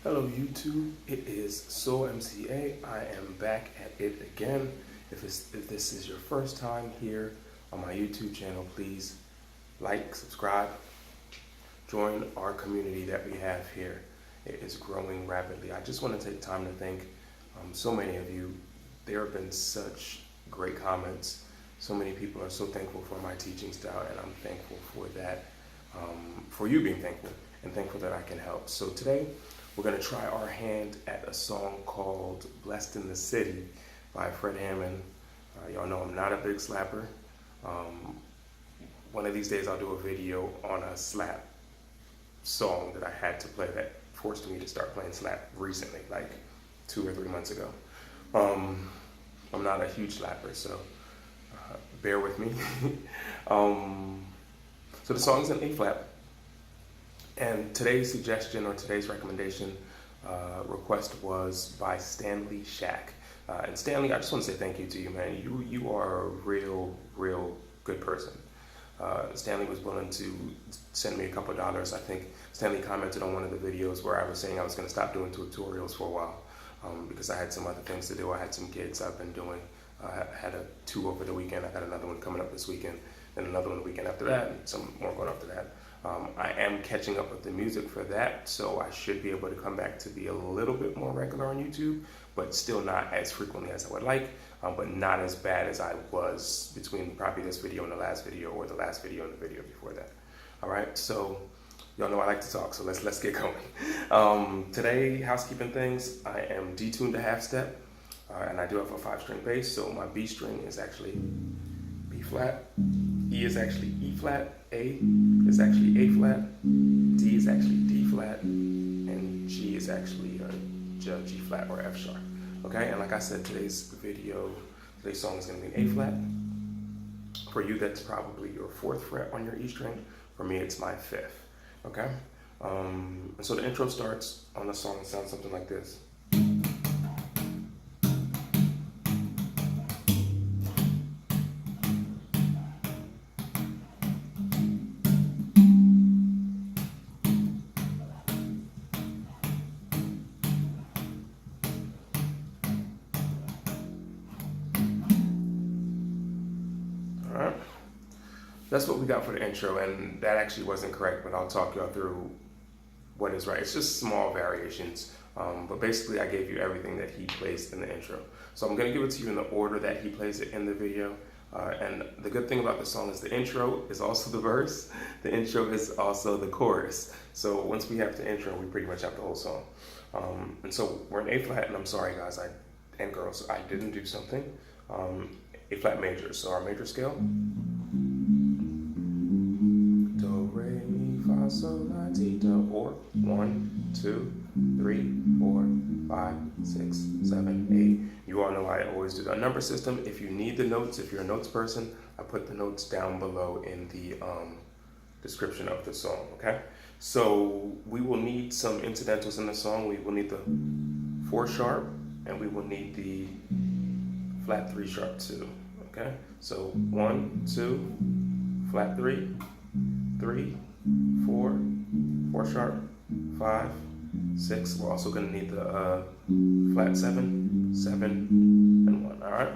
Hello YouTube, it is Soul MCA. I am back at it again. If this is your first time here on my YouTube channel, please like, subscribe, join our community that we have here. It is growing rapidly. I just want to take time to thank so many of you. There have been such great comments. So many people are so thankful for my teaching style, and I'm thankful for that, for you being thankful, and thankful that I can help. So today, we're going to try our hand at a song called Blessed in the City by Fred Hammond. Y'all know I'm not a big slapper. One of these days I'll do a video on a slap song that I had to play that forced me to start playing slap recently, like 2 or 3 months ago. I'm not a huge slapper, so bear with me. So the song's in A flat. And today's suggestion or today's recommendation request was by Stanley Shack. And Stanley, I just want to say thank you to you, man. You are a real good person. Stanley was willing to send me a couple $. I think Stanley commented on one of the videos where I was saying I was going to stop doing tutorials for a while because I had some other things to do. I had some gigs I've been doing. I had 2 over the weekend. I got another one coming up this weekend, and another one the weekend after that, and some more going after that. I am catching up with the music for that, so I should be able to come back to be a little bit more regular on YouTube, but still not as frequently as I would like, but not as bad as I was between probably this video and the last video, or the last video and the video before that. All right, so y'all know I like to talk, so let's get going. Today, housekeeping things, I am detuned to half step, and I do have a 5-string bass, so my B string is actually B flat, E is actually E flat, A is actually A flat, D is actually D flat, and G is actually G flat or F sharp. Okay, and like I said, today's song is going to be in A flat. For you, that's probably your 4th fret on your E string. For me, it's my 5th. Okay, and so the intro starts on the song and sounds something like this. That's what we got for the intro, and that actually wasn't correct, but I'll talk y'all through what is right. It's just small variations, but basically I gave you everything that he plays in the intro. So I'm going to give it to you in the order that he plays it in the video, and the good thing about the song is the intro is also the verse, the intro is also the chorus. So once we have the intro, we pretty much have the whole song. And so we're in A flat, and I'm sorry guys and girls, I didn't do something. A flat major, so our major scale. Sol, la, ti, do, or 1, 2, 3, 4, 5, 6, 7, 8. You all know I always do the number system. If you need the notes, if you're a notes person, I put the notes down below in the description of the song, okay? So we will need some incidentals in the song. We will need the 4 sharp, and we will need the flat 3 sharp too, okay? So 1, 2, flat 3, 3, 4, 4 sharp, 5, 6. We're also going to need the flat 7, 7, and 1. All right.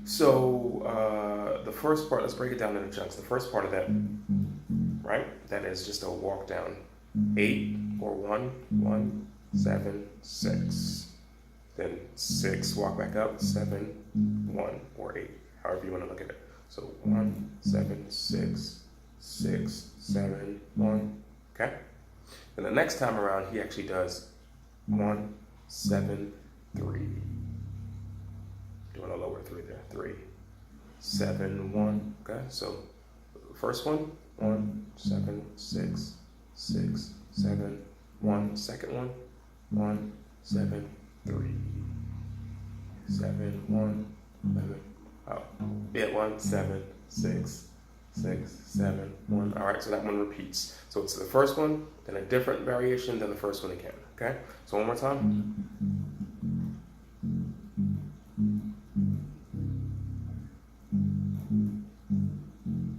So the first part, let's break it down into chunks. The first part of that, right? That is just a walk down 8 or 1, 1, 7, 6. Then 6, walk back up 7, 1, or 8. However you want to look at it. So 1, 7, 6. 6, 7, 1, okay? And the next time around, he actually does 1, 7, 3. Doing a lower 3 there. 3, 7, 1, okay? So first one, 1, 7, 6, 6, 7, 1. Second one, 1, 7, 3, 7, 1, 11. Oh, yeah, 1, 7, 6, 6, 7, 1. All right, so that one repeats. So it's the first one, then a different variation than the first one again. Okay, so one more time.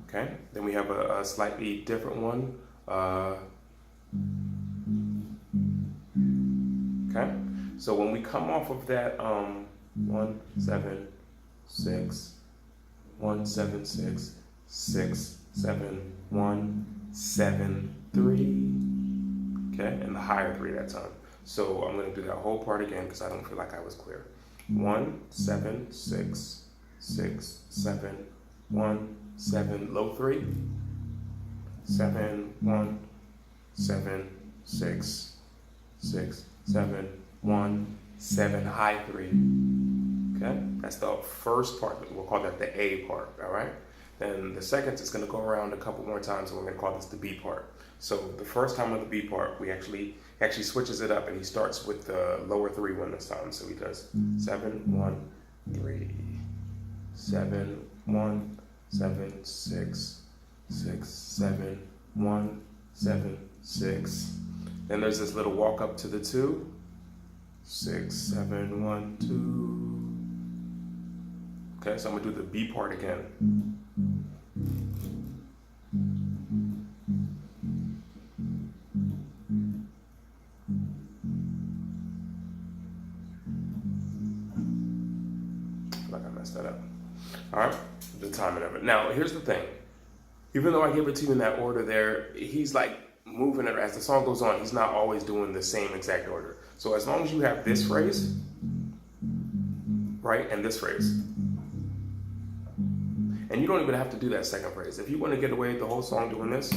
Okay, then we have a slightly different one. Okay? So when we come off of that 1 7 6 1 7 6 6 7 1 7 3, okay, and the higher 3 that time. So I'm going to do that whole part again because I don't feel like I was clear. 1 7 6 6 7 1 7 low 3 7 1 7 6 6 7 1 7 high 3. Okay, that's the first part. We'll call that the A part. All right. Then the second is going to go around a couple more times, and we're going to call this the B part. So the first time on the B part, we actually switches it up, and he starts with the lower 3 one this time. So he does 7 1 3 7 1 7 6 6 7 1 7 6. Then there's this little walk up to the 2 6 7 1 2. Okay, so I'm gonna do the B part again. Like I messed that up. All right, the timing of it. Now, here's the thing. Even though I give it to you in that order there, he's like moving it as the song goes on. He's not always doing the same exact order. So as long as you have this phrase, right, and this phrase, and you don't even have to do that second phrase. If you want to get away with the whole song doing this,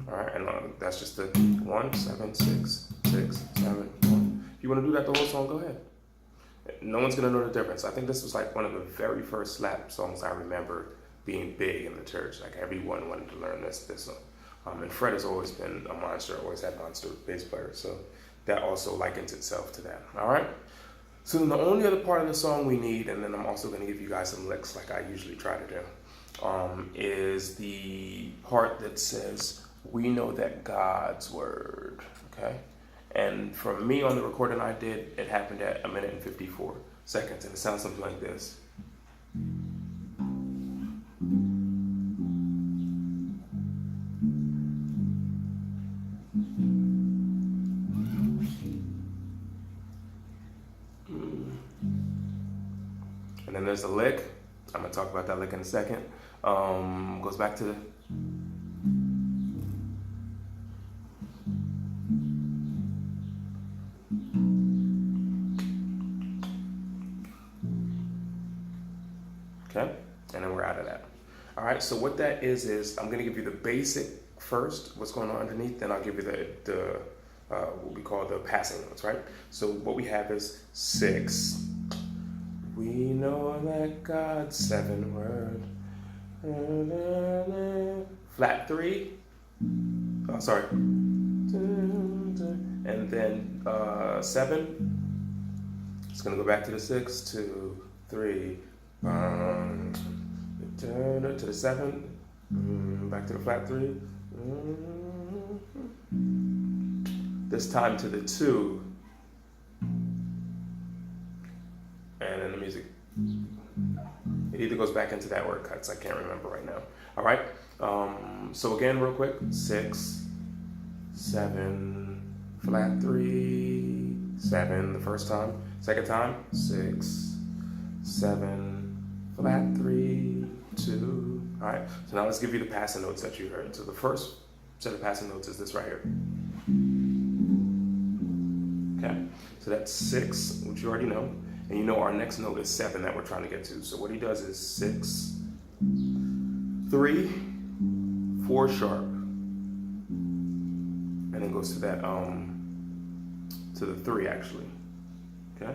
all right, and that's just the 1 7 6 6 7 1. If you want to do that the whole song, go ahead. No one's gonna know the difference. I think this was like one of the very first slap songs I remember being big in the church. Like everyone wanted to learn this song. And Fred has always been a monster, always had monster bass players. So that also likens itself to that. All right. So then the only other part of the song we need, and then I'm also gonna give you guys some licks like I usually try to do, is the part that says, "We know that God's word." Okay. And for me on the recording I did, it happened at 1 minute and 54 seconds, and it sounds something like this. And then there's a lick. I'm gonna talk about that lick in a second. Goes back to the okay, and then we're out of that. All right, so what that is I'm gonna give you the basic first, what's going on underneath, then I'll give you the what we call the passing notes, right? So what we have is 6. We know that God's 7 word. Flat 3. Oh, sorry. And then 7. It's gonna go back to the 6, 2, 3. To the 7, back to the flat 3. This time to the 2, and then the music. It either goes back into that or it cuts. I can't remember right now. All right. So again, real quick: 6, 7, flat 3, 7 the first time. Second time, 6, 7, flat 3, 2. All right. So now let's give you the passing notes that you heard. So the first set of passing notes is this right here. Okay. So that's 6, which you already know. And you know our next note is 7 that we're trying to get to. So what he does is 6, 3, 4 sharp, and then goes to that to the 3 actually. Okay.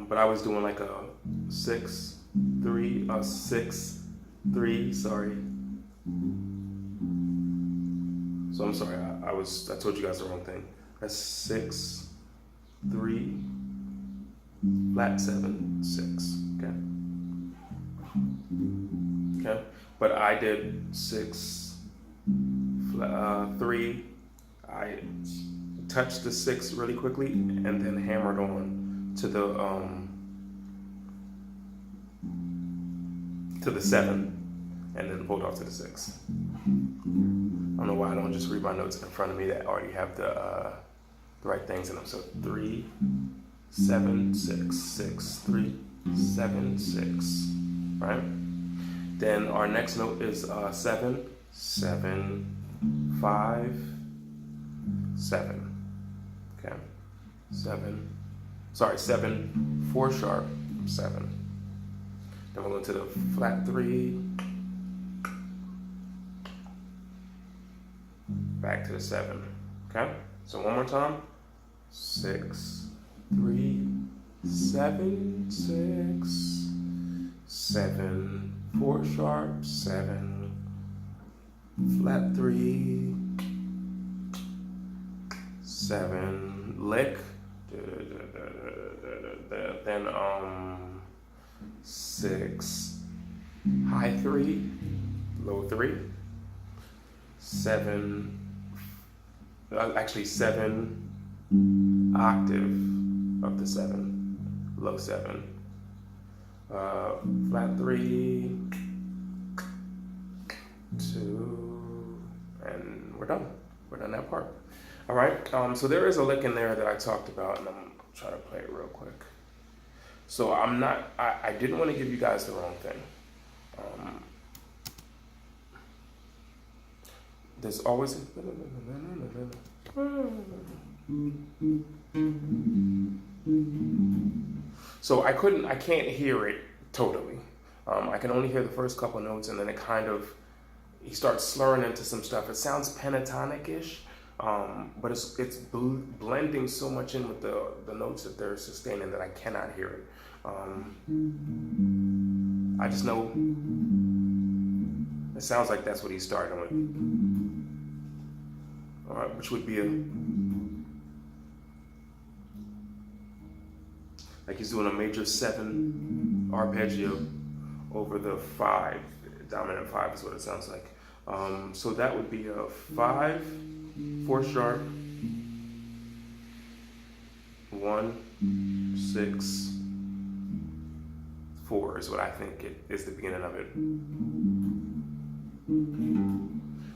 But I was doing like a 6, 3, 6, 3. Sorry. So I'm sorry. I told you guys the wrong thing. That's 6, 3, flat 7, 6. Okay. Okay. But I did 6, 3. I touched the 6 really quickly and then hammered on to the 7. and then pulled off to the 6. I don't know why I don't just read my notes in front of me that already have the right things in them. So 3, 7, 6, 6, 3, 7, 6, right? Then our next note is 7, 7, 5, 7. Okay, 7, 4 sharp, 7. Then we're going to the flat 3, back to the 7. Okay, so one more time. 6, 3, 7, 6, 7, 4 sharp, 7, flat 3, 7, lick, then 6, high 3, low 3, 7, actually 7, octave of the 7, low 7, flat 3, 2, and we're done. We're done that part. All right, so there is a lick in there that I talked about, and I'm gonna try to play it real quick. So I didn't want to give you guys the wrong thing. There's always so I can't hear it totally. I can only hear the first couple notes, and then he starts slurring into some stuff. It sounds pentatonic-ish, but it's blending so much in with the notes that they're sustaining that I cannot hear it. I just know it sounds like that's what he's starting with. All right, which would be like he's doing a major 7 arpeggio over the 5, dominant 5 is what it sounds like. So that would be a 5, 4 sharp, 1, 6, 4 is what I think it is the beginning of it.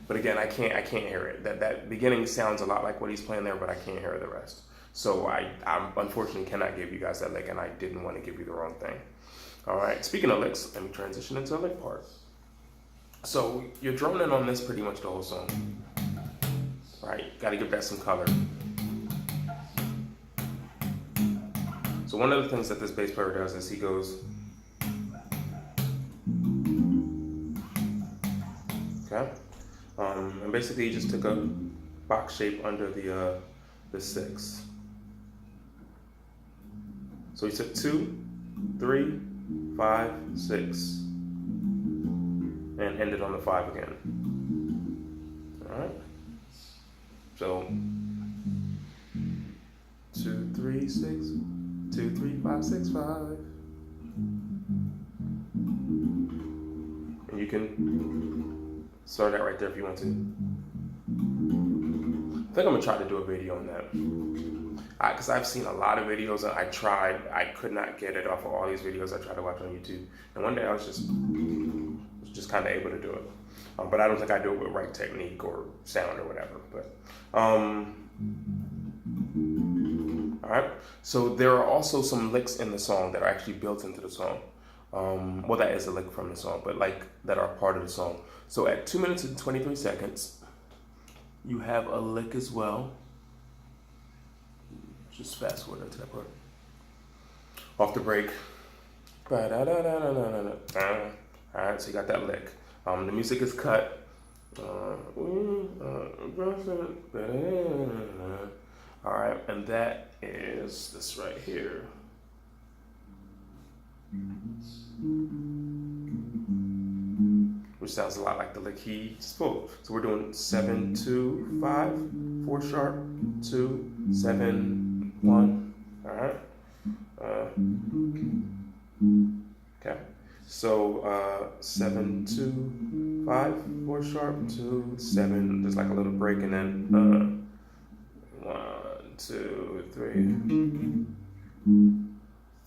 But again, I can't hear it. That beginning sounds a lot like what he's playing there, but I can't hear the rest. So I unfortunately cannot give you guys that lick, and I didn't want to give you the wrong thing. All right, speaking of licks, let me transition into a lick part. So you're droning on this pretty much the whole song. Right, got to give that some color. So one of the things that this bass player does is he goes, okay, and basically he just took a box shape under the 6. So he took 2, 3, 5, 6, and ended on the 5 again. All right. So 2, 3, 6, 2, 3, 5, 6, 5. And you can start that right there if you want to. I think I'm gonna try to do a video on that. Because I've seen a lot of videos, and I could not get it off of all these videos I tried to watch on YouTube. And one day I was just kind of able to do it. But I don't think I do it with right technique or sound or whatever. But all right. So there are also some licks in the song that are actually built into the song. Well, that is a lick from the song, but like that are part of the song. So at 2 minutes and 23 seconds, you have a lick as well. Just fast forward into that part. Off the break. All right, so you got that lick. The music is cut. All right, and that is this right here. Which sounds a lot like the lick he just pulled. So we're doing 7, 2, 5, 4 sharp, 2, 7, 1. All right. Okay. So 7, 2, 5, 4 sharp, 2, 7. There's like a little break, and then 1, 2, 3,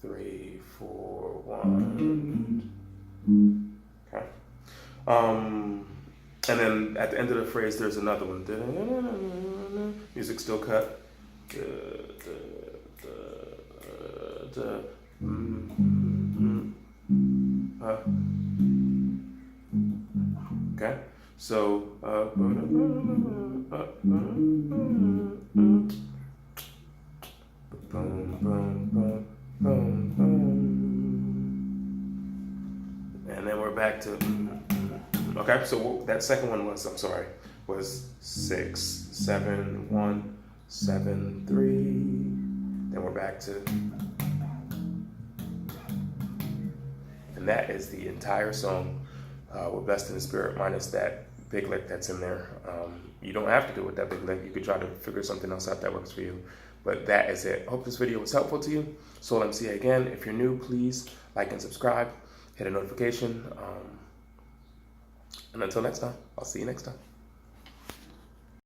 3, 4, 1. Okay. And then at the end of the phrase, there's another one. Music still cut. Okay, so and then we're back to okay. So that second one was, I'm sorry, was 6 7 1 7 3. Then we're back to, and that is the entire song. We're Blessed in the Spirit, minus that big lick that's in there. You don't have to do it with that big lick. You could try to figure something else out that works for you. But that is it. Hope this video was helpful to you. Soul MC again. If you're new, please like and subscribe. Hit a notification. And until next time, I'll see you next time.